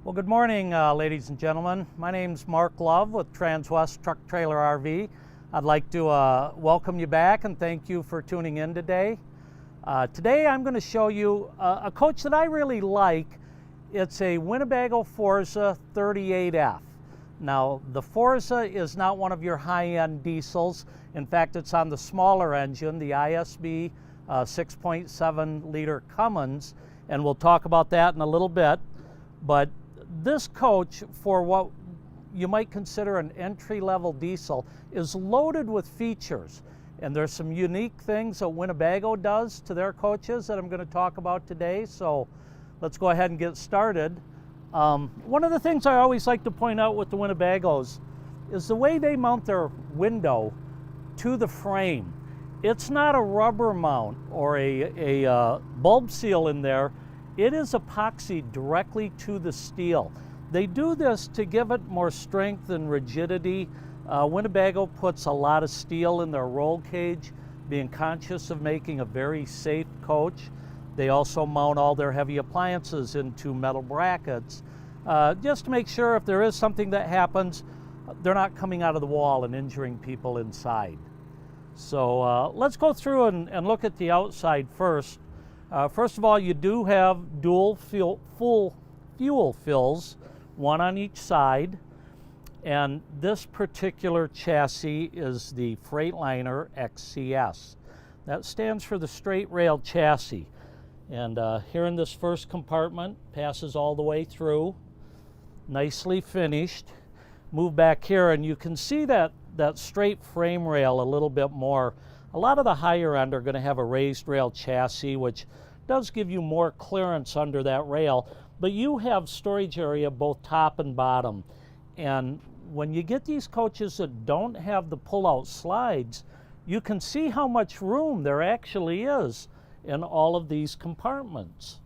Well, good morning, ladies and gentlemen. My name's Mark Love with Transwest Truck Trailer RV. I'd like to welcome you back and thank you for tuning in today. Today I'm going to show you a coach that I really like. It's a Winnebago Forza 38F. Now, the Forza is not one of your high-end diesels. In fact, it's on the smaller engine, the ISB 6.7 liter Cummins, and we'll talk about that in a little bit. But this coach, for what you might consider an entry-level diesel, is loaded with features. And there's some unique things that Winnebago does to their coaches that I'm going to talk about today. So let's go ahead and get started. One of the things I always like to point out with the Winnebagos is the way they mount their window to the frame. It's not a rubber mount or a bulb seal in there. It is epoxied directly to the steel. They do this to give it more strength and rigidity. Winnebago puts a lot of steel in their roll cage, being conscious of making a very safe coach. They also mount all their heavy appliances into metal brackets, just to make sure if there is something that happens, they're not coming out of the wall and injuring people inside. So let's go through and look at the outside first. First of all, you do have dual full fuel fills, one on each side. And this particular chassis is the Freightliner XCS. That stands for the straight rail chassis. And here in this first compartment, passes all the way through, nicely finished. Move back here and you can see that straight frame rail a little bit more. A lot of the higher end are going to have a raised rail chassis, which does give you more clearance under that rail, but you have storage area both top and bottom. And when you get these coaches that don't have the pull-out slides, you can see how much room there actually is in all of these compartments.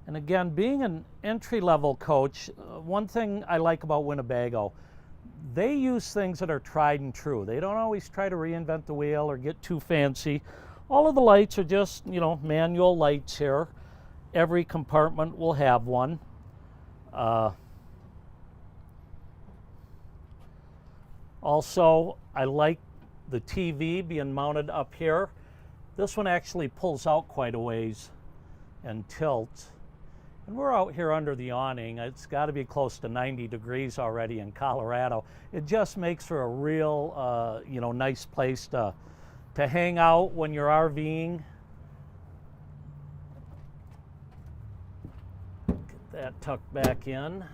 And again, being an entry-level coach, one thing I like about Winnebago, they use things that are tried and true. They don't always try to reinvent the wheel or get too fancy. All of the lights are just, manual lights here. Every compartment will have one. Also, I like the TV being mounted up here. This one actually pulls out quite a ways and tilts. And we're out here under the awning. It's got to be close to 90 degrees already in Colorado. It just makes for a real, nice place to hang out when you're RVing. Get that tucked back in.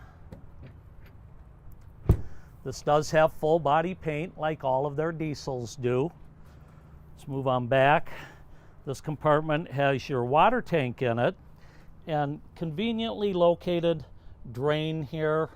This does have full body paint like all of their diesels do. Let's move on back. This compartment has your water tank in it and conveniently located drain here.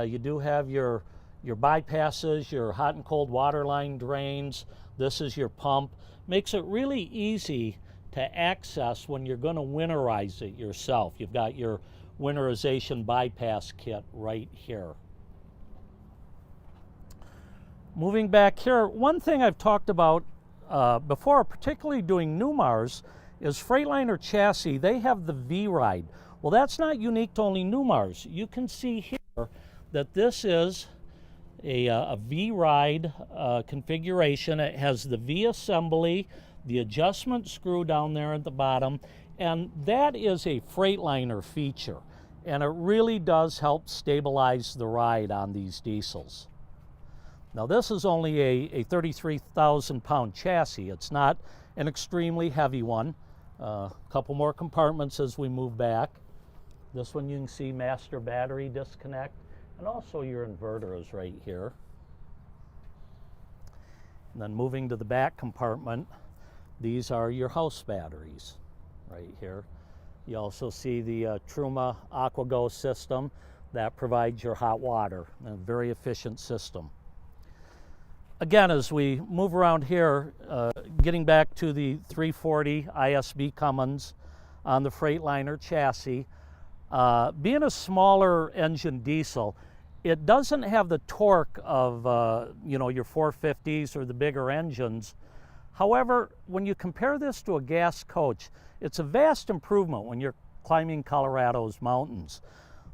You do have your bypasses, your hot and cold water line drains. This is your pump. Makes it really easy to access when you're going to winterize it yourself. You've got your winterization bypass kit right here. Moving back here, one thing I've talked about before, particularly doing Newmars, is Freightliner chassis. They have the V-Ride. Well, that's not unique to only Newmars. You can see here that this is a V-Ride configuration. It has the V assembly, the adjustment screw down there at the bottom, and that is a Freightliner feature. And it really does help stabilize the ride on these diesels. Now, this is only a 33,000 pound chassis. It's not an extremely heavy one. A couple more compartments as we move back. This one you can see master battery disconnect, and also your inverter is right here. And then moving to the back compartment, these are your house batteries right here. You also see the Truma AquaGo system that provides your hot water, a very efficient system. Again, as we move around here, getting back to the 340 ISB Cummins on the Freightliner chassis, being a smaller engine diesel, it doesn't have the torque of your 450s or the bigger engines. However, when you compare this to a gas coach, it's a vast improvement when you're climbing Colorado's mountains.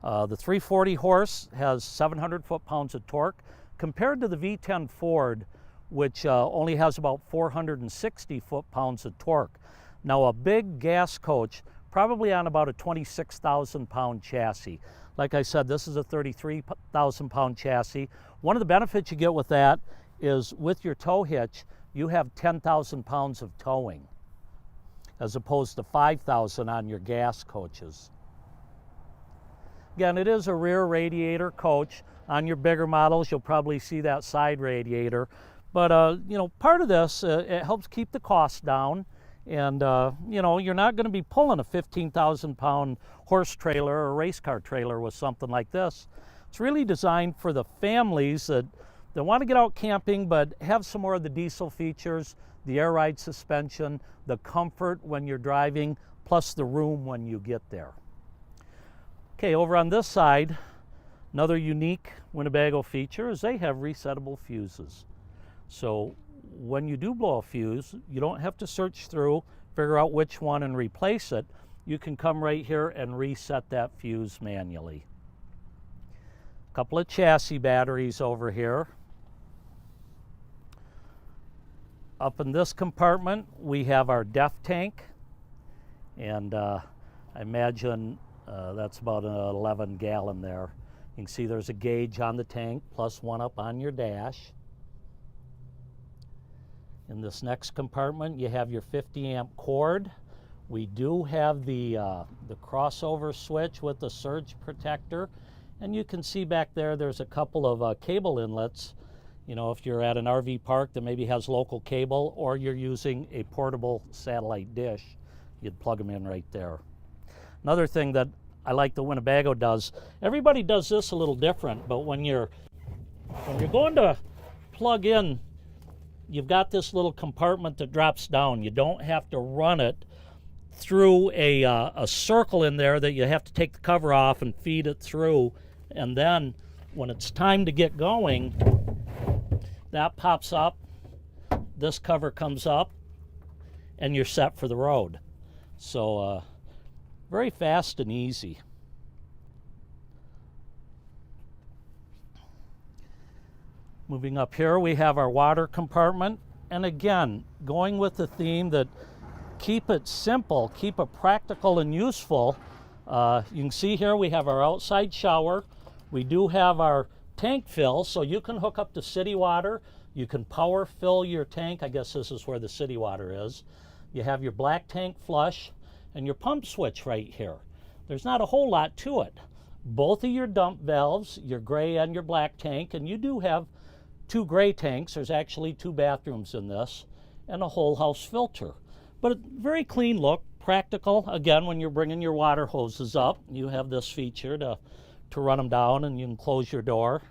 The 340 horse has 700 foot-pounds of torque compared to the V10 Ford, which only has about 460 foot-pounds of torque. Now a big gas coach, probably on about a 26,000 pound chassis. Like I said, this is a 33,000 pound chassis. One of the benefits you get with that is with your tow hitch, you have 10,000 pounds of towing, as opposed to 5,000 on your gas coaches. Again, it is a rear radiator coach. On your bigger models, you'll probably see that side radiator. But, you know, part of this, it helps keep the cost down. And, you know, you're not going to be pulling a 15,000 pound horse trailer or race car trailer with something like this. It's really designed for the families that want to get out camping but have some more of the diesel features, the air ride suspension, the comfort when you're driving, plus the room when you get there. Okay, over on this side, another unique Winnebago feature is they have resettable fuses. So when you do blow a fuse, you don't have to search through, figure out which one and replace it. You can come right here and reset that fuse manually. A couple of chassis batteries over here. Up in this compartment, we have our DEF tank, and I imagine that's about an 11 gallon there. You can see there's a gauge on the tank, plus one up on your dash. In this next compartment, you have your 50 amp cord. We do have the crossover switch with the surge protector, and you can see back there, there's a couple of cable inlets. You know, if you're at an RV park that maybe has local cable, or you're using a portable satellite dish, you'd plug them in right there. Another thing that I like the Winnebago does, everybody does this a little different, but when you're going to plug in, you've got this little compartment that drops down. You don't have to run it through a circle in there that you have to take the cover off and feed it through, and then when it's time to get going, that pops up, this cover comes up, and you're set for the road. So very fast and easy. Moving up here, we have our water compartment, and again, going with the theme that keep it simple, keep it practical and useful. You can see here we have our outside shower. We do have our tank fill, so you can hook up to city water. You can power fill your tank. I guess this is where the city water is. You have your black tank flush and your pump switch right here. There's not a whole lot to it. Both of your dump valves, your gray and your black tank, and you do have two gray tanks. There's actually two bathrooms in this, and a whole house filter. But a very clean look, practical. Again, when you're bringing your water hoses up, you have this feature to run them down, and you can close your door.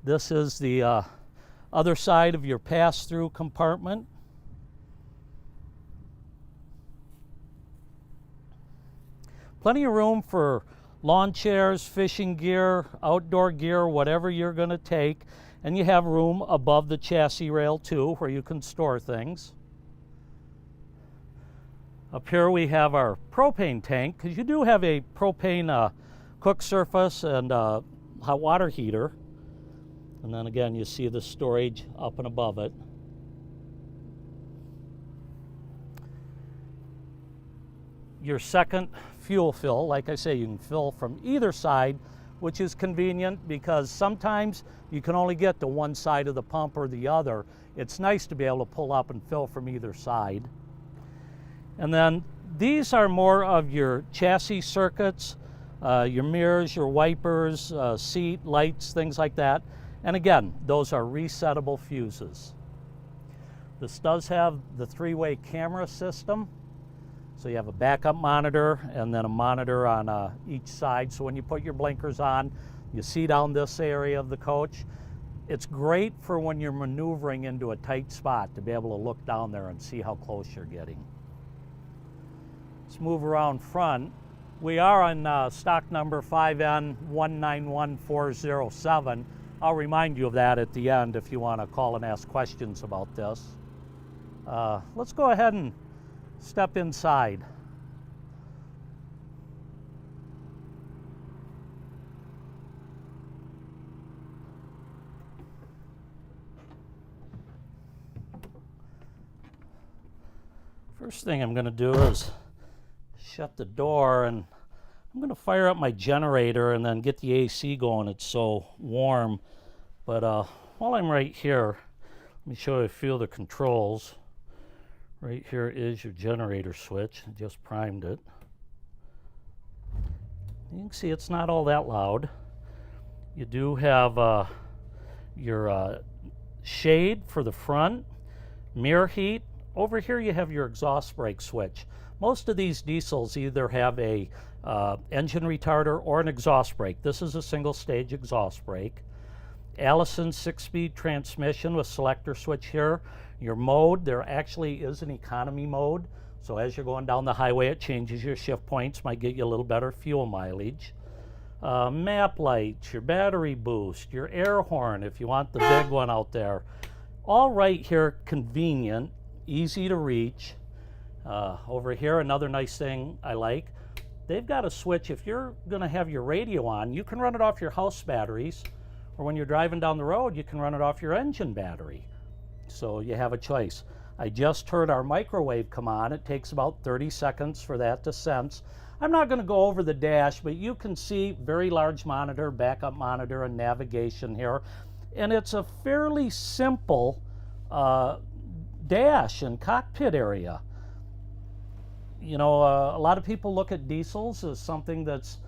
This is the other side of your pass-through compartment. Plenty of room for lawn chairs, fishing gear, outdoor gear, whatever you're going to take. And you have room above the chassis rail too, where you can store things. Up here we have our propane tank, because you do have a propane cook surface and hot water heater. And then again, you see the storage up and above it. Your second fuel fill, like I say, you can fill from either side, which is convenient because sometimes you can only get to one side of the pump or the other. It's nice to be able to pull up and fill from either side. And then these are more of your chassis circuits, your mirrors, your wipers, seat, lights, things like that. And again, those are resettable fuses. This does have the three-way camera system. So you have a backup monitor and then a monitor on each side. So when you put your blinkers on, you see down this area of the coach. It's great for when you're maneuvering into a tight spot to be able to look down there and see how close you're getting. Let's move around front. We are on stock number 5N191407. I'll remind you of that at the end if you want to call and ask questions about this. Let's go ahead and step inside. First thing I'm going to do is shut the door, and I'm going to fire up my generator and then get the AC going. It's so warm. But while I'm right here, let me show you a few of the controls. Right here is your generator switch. I just primed it. You can see it's not all that loud. You do have your shade for the front, mirror heat. Over here you have your exhaust brake switch. Most of these diesels either have a engine retarder or an exhaust brake. This is a single stage exhaust brake. Allison 6-speed transmission with selector switch here. Your mode, there actually is an economy mode. So as you're going down the highway, it changes your shift points, might get you a little better fuel mileage. Map lights, your battery boost, your air horn if you want the big one out there. All right here, convenient, easy to reach. Over here, another nice thing I like, they've got a switch. If you're going to have your radio on, you can run it off your house batteries, or when you're driving down the road, you can run it off your engine battery. So you have a choice. I just heard our microwave come on. It takes about 30 seconds for that to sense. I'm not going to go over the dash, but you can see very large monitor, backup monitor, and navigation here. And it's a fairly simple dash and cockpit area. You know, a lot of people look at diesels as something that's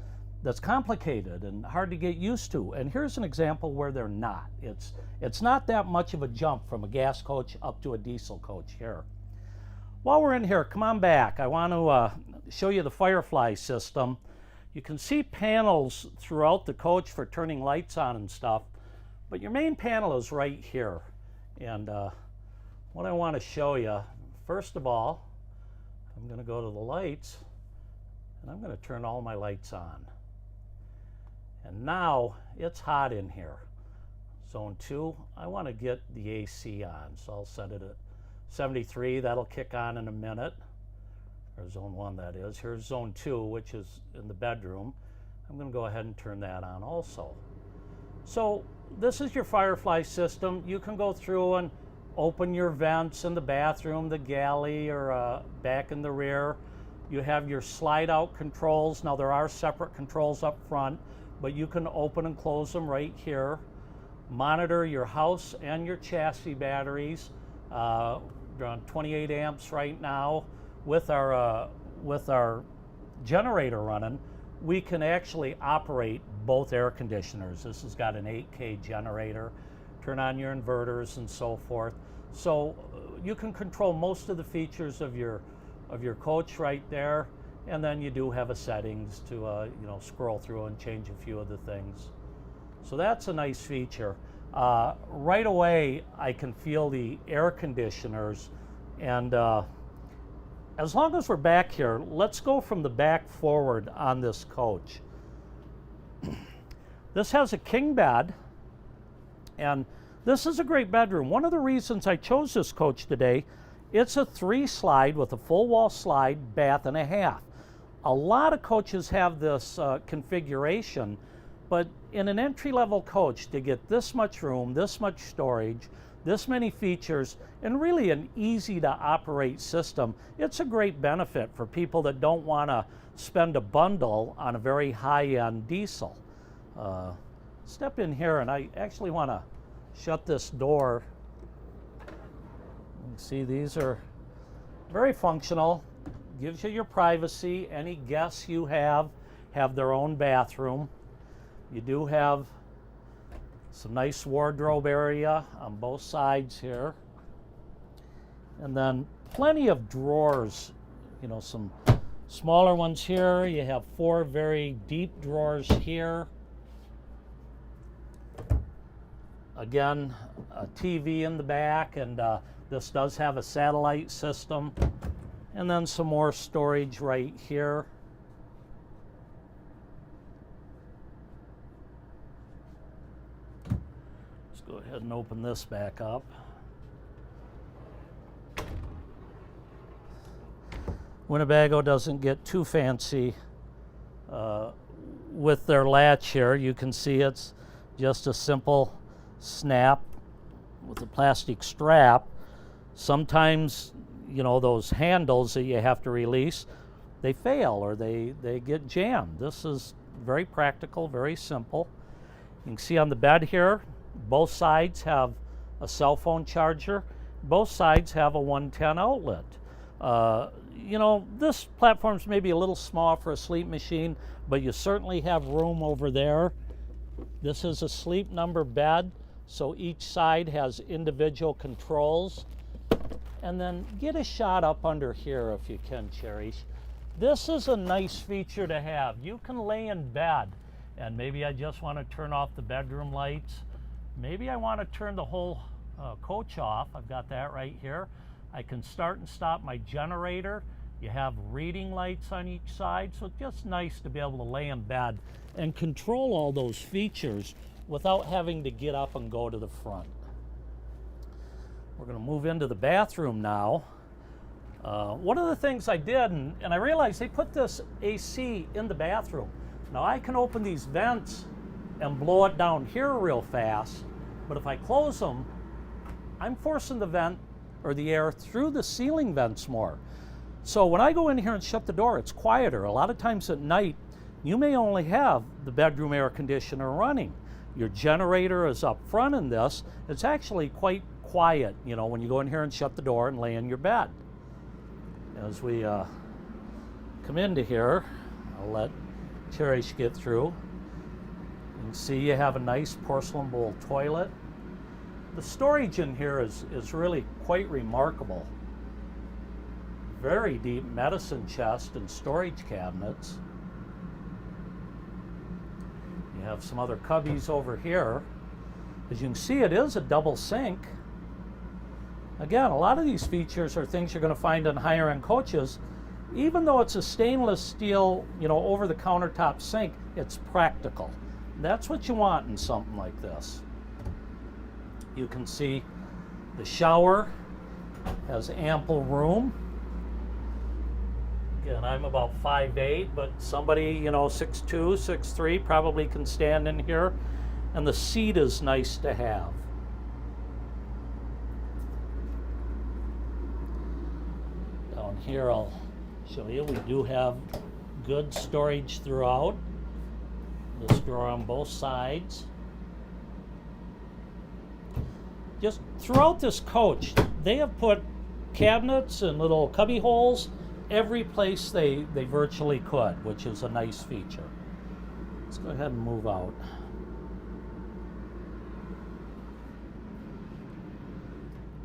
complicated and hard to get used to. And here's an example where they're not. It's not that much of a jump from a gas coach up to a diesel coach here. While we're in here, come on back. I want to show you the Firefly system. You can see panels throughout the coach for turning lights on and stuff, but your main panel is right here. And what I want to show you, first of all, I'm going to go to the lights, and I'm going to turn all my lights on. And now it's hot in here. Zone 2, I want to get the AC on, so I'll set it at 73. That'll kick on in a minute. Or Zone 1, that is. Here's Zone 2, which is in the bedroom. I'm going to go ahead and turn that on also. So this is your Firefly system. You can go through and open your vents in the bathroom, the galley, or back in the rear. You have your slide out controls. Now there are separate controls up front, but you can open and close them right here. Monitor your house and your chassis batteries. They're on 28 amps right now. With our generator running, we can actually operate both air conditioners. This has got an 8K generator. Turn on your inverters and so forth. So you can control most of the features of your coach right there. And then you do have a settings to you know, scroll through and change a few of the things. So that's a nice feature. Right away, I can feel the air conditioners. And as long as we're back here, let's go from the back forward on this coach. This has a king bed, and this is a great bedroom. One of the reasons I chose this coach today, it's a 3-slide with a full wall slide, bath and a half. A lot of coaches have this configuration, but in an entry-level coach, to get this much room, this much storage, this many features, and really an easy-to-operate system, it's a great benefit for people that don't want to spend a bundle on a very high-end diesel. Step in here, and I actually want to shut this door. You can see these are very functional. Gives you your privacy. Any guests you have their own bathroom. You do have some nice wardrobe area on both sides here. And then plenty of drawers, you know, some smaller ones here. You have 4 very deep drawers here. Again, a TV in the back, and this does have a satellite system. And then some more storage right here. Let's go ahead and open this back up. Winnebago doesn't get too fancy with their latch here. You can see it's just a simple snap with a plastic strap. Sometimes, you know, those handles that you have to release, they fail or they get jammed. This is very practical, very simple. You can see on the bed here, both sides have a cell phone charger. Both sides have a 110 outlet. You know, this platform's maybe a little small for a sleep machine, but you certainly have room over there. This is a sleep number bed, so each side has individual controls. And then get a shot up under here if you can, Cherish. This is a nice feature to have. You can lay in bed, and maybe I just want to turn off the bedroom lights. Maybe I want to turn the whole coach off. I've got that right here. I can start and stop my generator. You have reading lights on each side, so it's just nice to be able to lay in bed and control all those features without having to get up and go to the front. We're going to move into the bathroom now. One of the things I did, and I realized they put this AC in the bathroom. Now I can open these vents and blow it down here real fast, but if I close them, I'm forcing the vent or the air through the ceiling vents more. So when I go in here and shut the door, it's quieter. A lot of times at night, you may only have the bedroom air conditioner running. Your generator is up front in this. It's actually quite quiet, you know, when you go in here and shut the door and lay in your bed. As we come into here, I'll let Cherish get through. You can see you have a nice porcelain bowl toilet. The storage in here is really quite remarkable. Very deep medicine chest and storage cabinets. You have some other cubbies over here. As you can see, it is a double sink. Again, a lot of these features are things you're going to find in higher end coaches. Even though it's a stainless steel, you know, over the countertop sink, it's practical. That's what you want in something like this. You can see the shower has ample room. Again, I'm about 5'8", but somebody, you know, 6'2", 6'3", probably can stand in here. And the seat is nice to have. Down here, I'll show you, we do have good storage throughout. This drawer on both sides. Just throughout this coach, they have put cabinets and little cubby holes every place they virtually could, which is a nice feature. Let's go ahead and move out.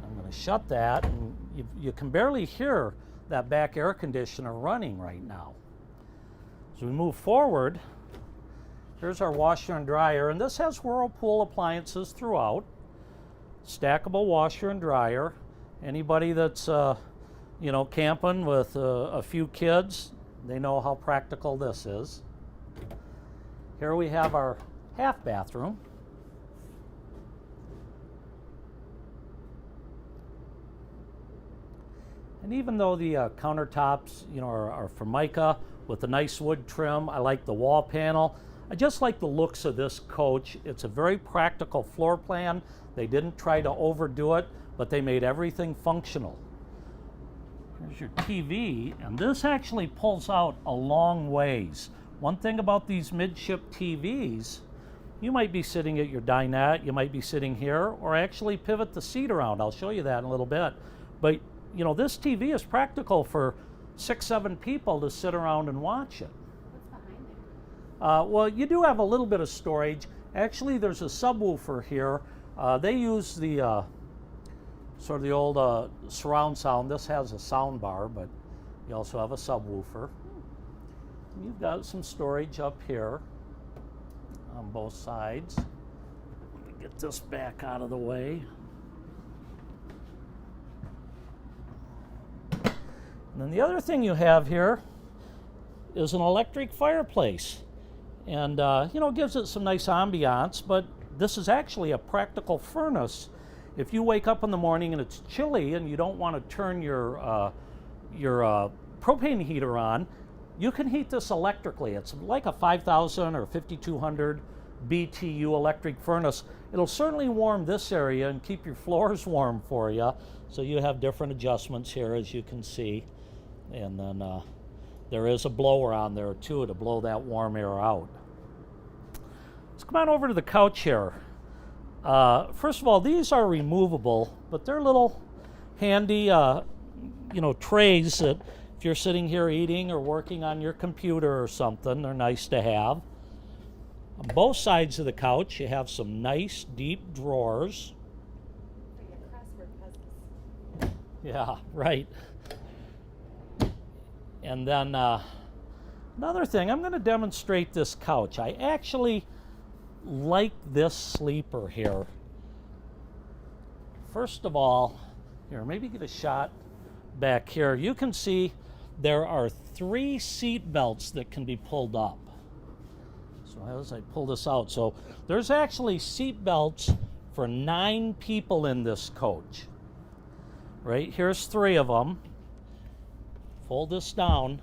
I'm going to shut that, and you can barely hear that back air conditioner running right now. As we move forward, here's our washer and dryer, and this has Whirlpool appliances throughout. Stackable washer and dryer. Anybody that's you know, camping with a few kids, they know how practical this is. Here we have our half bathroom. And even though the countertops, you know, are Formica with a nice wood trim, I like the wall panel. I just like the looks of this coach. It's a very practical floor plan. They didn't try to overdo it, but they made everything functional. Here's your TV, and this actually pulls out a long ways. One thing about these midship TVs, you might be sitting at your dinette, you might be sitting here, or actually pivot the seat around. I'll show you that in a little bit. But, you know, this TV is practical for 6-7 people to sit around and watch it. What's behind there? Well, you do have a little bit of storage. Actually, there's a subwoofer here. They use the sort of the old surround sound. This has a sound bar, but you also have a subwoofer. You've got some storage up here on both sides. Let me get this back out of the way. And then the other thing you have here is an electric fireplace. And, you know, it gives it some nice ambiance, but this is actually a practical furnace. If you wake up in the morning and it's chilly and you don't want to turn your propane heater on, you can heat this electrically. It's like a 5,000 or 5,200 BTU electric furnace. It'll certainly warm this area and keep your floors warm for you. So you have different adjustments here, as you can see. And then there is a blower on there too to blow that warm air out. Let's come on over to the couch here. First of all, these are removable, but they're little handy trays that if you're sitting here eating or working on your computer or something, they're nice to have. On both sides of the couch, you have some nice deep drawers. Yeah, right. And then another thing, I'm going to demonstrate this couch. I actually like this sleeper here. First of all, here, maybe get a shot back here. You can see there are 3 seat belts that can be pulled up. So as I pull this out, so there's actually seat belts for 9 people in this coach. Right, here's 3 of them. Fold this down.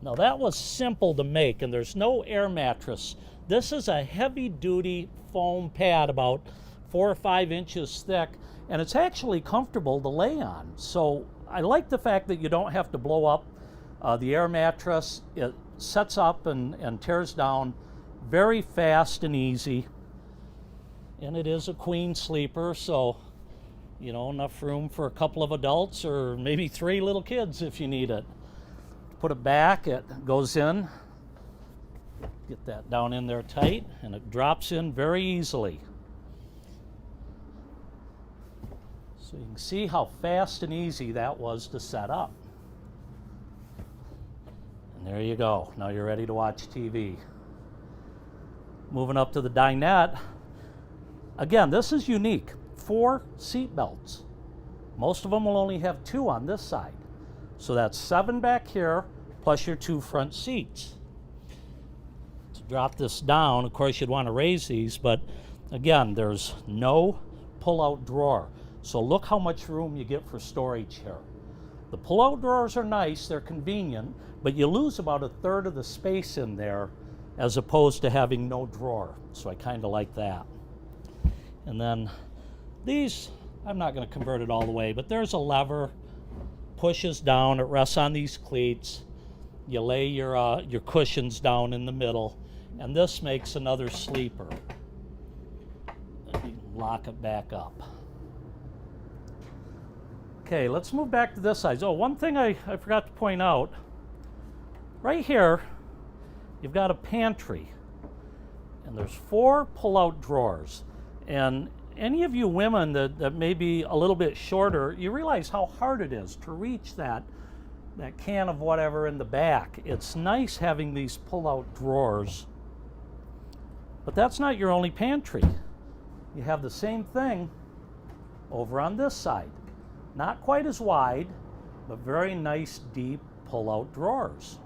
Now that was simple to make, and there's no air mattress. This is a heavy-duty foam pad about 4 or 5 inches thick, and it's actually comfortable to lay on. So I like the fact that you don't have to blow up the air mattress. It sets up and tears down very fast and easy. And it is a queen sleeper, so enough room for a couple of adults or maybe 3 little kids if you need it. Put it back, it goes in. Get that down in there tight, and it drops in very easily. So you can see how fast and easy that was to set up. And there you go. Now you're ready to watch TV. Moving up to the dinette. Again, this is unique. 4 seat belts. Most of them will only have 2 on this side. So that's 7 back here, plus your 2 front seats. To drop this down, of course, you'd want to raise these, but again, there's no pull-out drawer. So look how much room you get for storage here. The pull-out drawers are nice, they're convenient, but you lose about 1/3 of the space in there as opposed to having no drawer. So I kind of like that. And then these, I'm not going to convert it all the way, but there's a lever, pushes down, it rests on these cleats. You lay your cushions down in the middle, and this makes another sleeper. And you lock it back up. Okay, let's move back to this side. Oh, one thing I forgot to point out. Right here, you've got a pantry, and there's 4 pull-out drawers. And any of you women that may be a little bit shorter, you realize how hard it is to reach that can of whatever in the back. It's nice having these pull-out drawers. But that's not your only pantry. You have the same thing over on this side. Not quite as wide, but very nice deep pull-out drawers.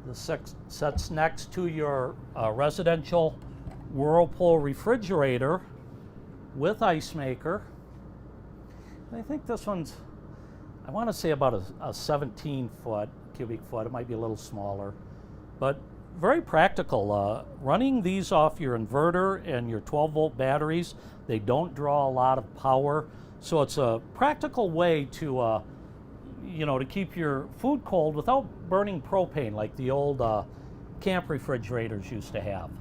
This sets next to your residential Whirlpool refrigerator with ice maker. And I think this one's, I want to say about a 17 cubic foot. It might be a little smaller, but very practical. Running these off your inverter and your 12-volt batteries, they don't draw a lot of power, so it's a practical way to to keep your food cold without burning propane like the old camp refrigerators used to have.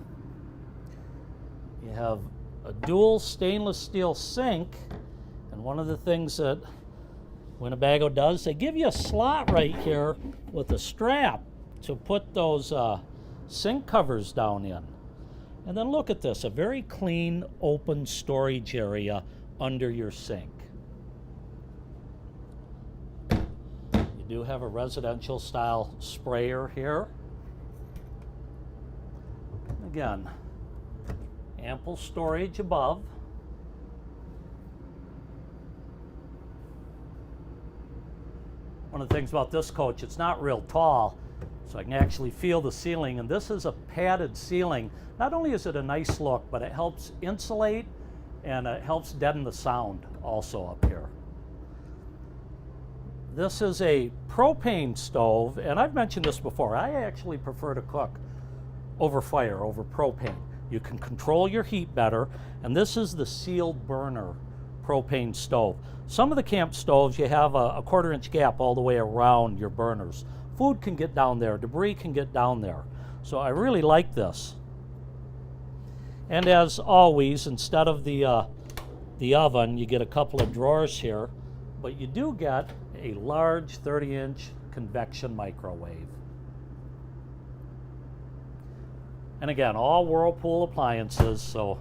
You have a dual stainless steel sink, and one of the things that Winnebago does, they give you a slot right here with a strap to put those sink covers down in. And then look at this, a very clean open storage area under your sink. You do have a residential style sprayer here. Again, ample storage above. One of the things about this coach, it's not real tall, so I can actually feel the ceiling, and this is a padded ceiling. Not only is it a nice look, but it helps insulate and it helps deaden the sound also up here. This is a propane stove, and I've mentioned this before. I actually prefer to cook over fire, over propane. You can control your heat better, and this is the sealed burner propane stove. Some of the camp stoves, you have a 1/4-inch gap all the way around your burners. Food can get down there, debris can get down there. So I really like this. And as always, instead of the oven, you get a couple of drawers here, but you do get a large 30-inch convection microwave. And again, all Whirlpool appliances, so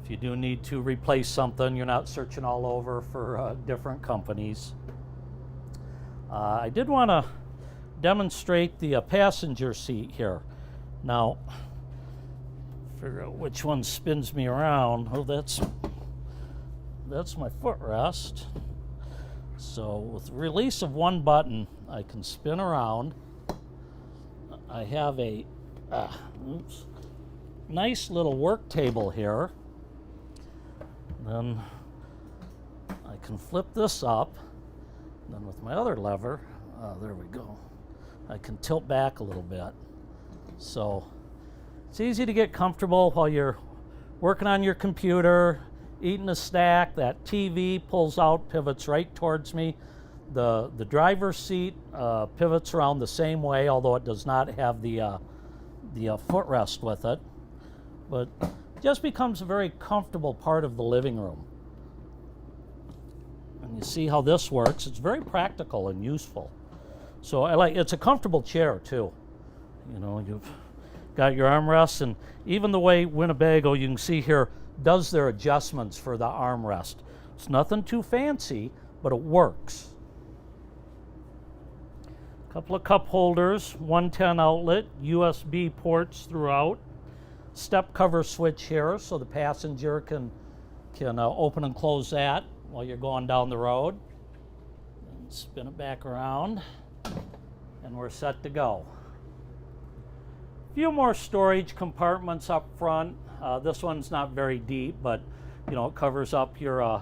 if you do need to replace something, you're not searching all over for different companies. I did want to demonstrate the passenger seat here. Now, figure out which one spins me around. Oh, that's my footrest. So with release of one button, I can spin around. I have a nice little work table here. Then I can flip this up. Then with my other lever, there we go, I can tilt back a little bit. So it's easy to get comfortable while you're working on your computer, eating a snack. That TV pulls out, pivots right towards me. The driver's seat pivots around the same way, although it does not have the footrest with it. But it just becomes a very comfortable part of the living room. And you see how this works. It's very practical and useful. So it's a comfortable chair too. You know, you've got your armrests, and even the way Winnebago, you can see here, does their adjustments for the armrest. It's nothing too fancy, but it works. A couple of cup holders, 110 outlet, USB ports throughout. Step cover switch here, so the passenger can open and close that while you're going down the road. And spin it back around, and we're set to go. A few more storage compartments up front. This one's not very deep, but you know, it covers up your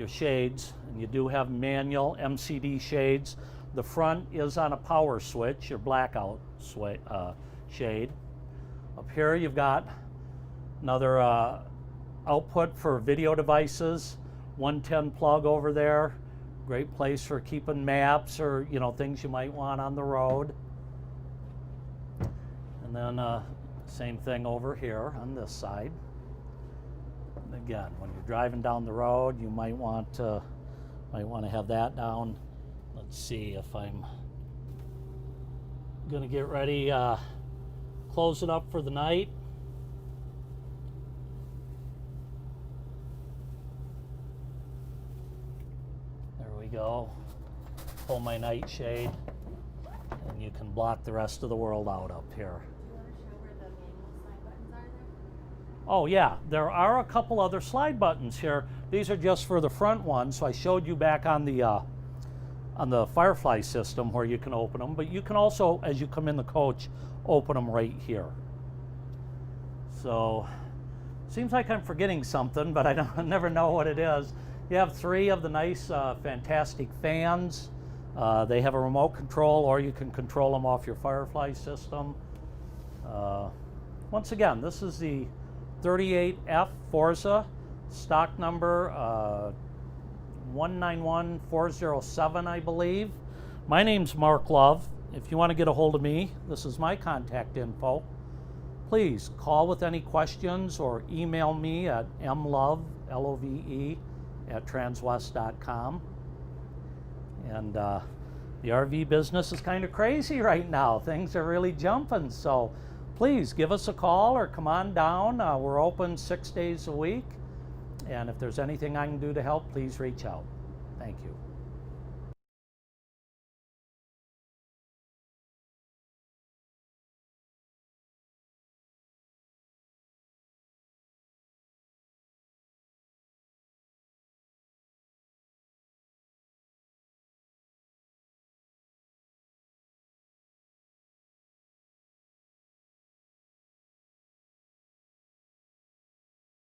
shades, and you do have manual MCD shades. The front is on a power switch, your blackout shade. Up here you've got another output for video devices, 110 plug over there. Great place for keeping maps or things you might want on the road. And then same thing over here on this side. And again, when you're driving down the road, you might want to have that down. Let's see if I'm gonna get ready, close it up for the night. There we go. Pull my nightshade, and you can block the rest of the world out up here. Oh yeah, there are a couple other slide buttons here. These are just for the front one, so I showed you back on the Firefly system where you can open them, but you can also, as you come in the coach, open them right here. So, seems like I'm forgetting something, but I never know what it is. You have 3 of the nice, fantastic fans. They have a remote control, or you can control them off your Firefly system. Once again, this is the 38F Forza, stock number 191407, I believe. My name's Mark Love. If you want to get a hold of me, this is my contact info. Please call with any questions or email me at mlove, L-O-V-E, @transwest.com. And the RV business is kind of crazy right now. Things are really jumping, so please give us a call or come on down. We're open 6 days a week. And if there's anything I can do to help, please reach out. Thank you.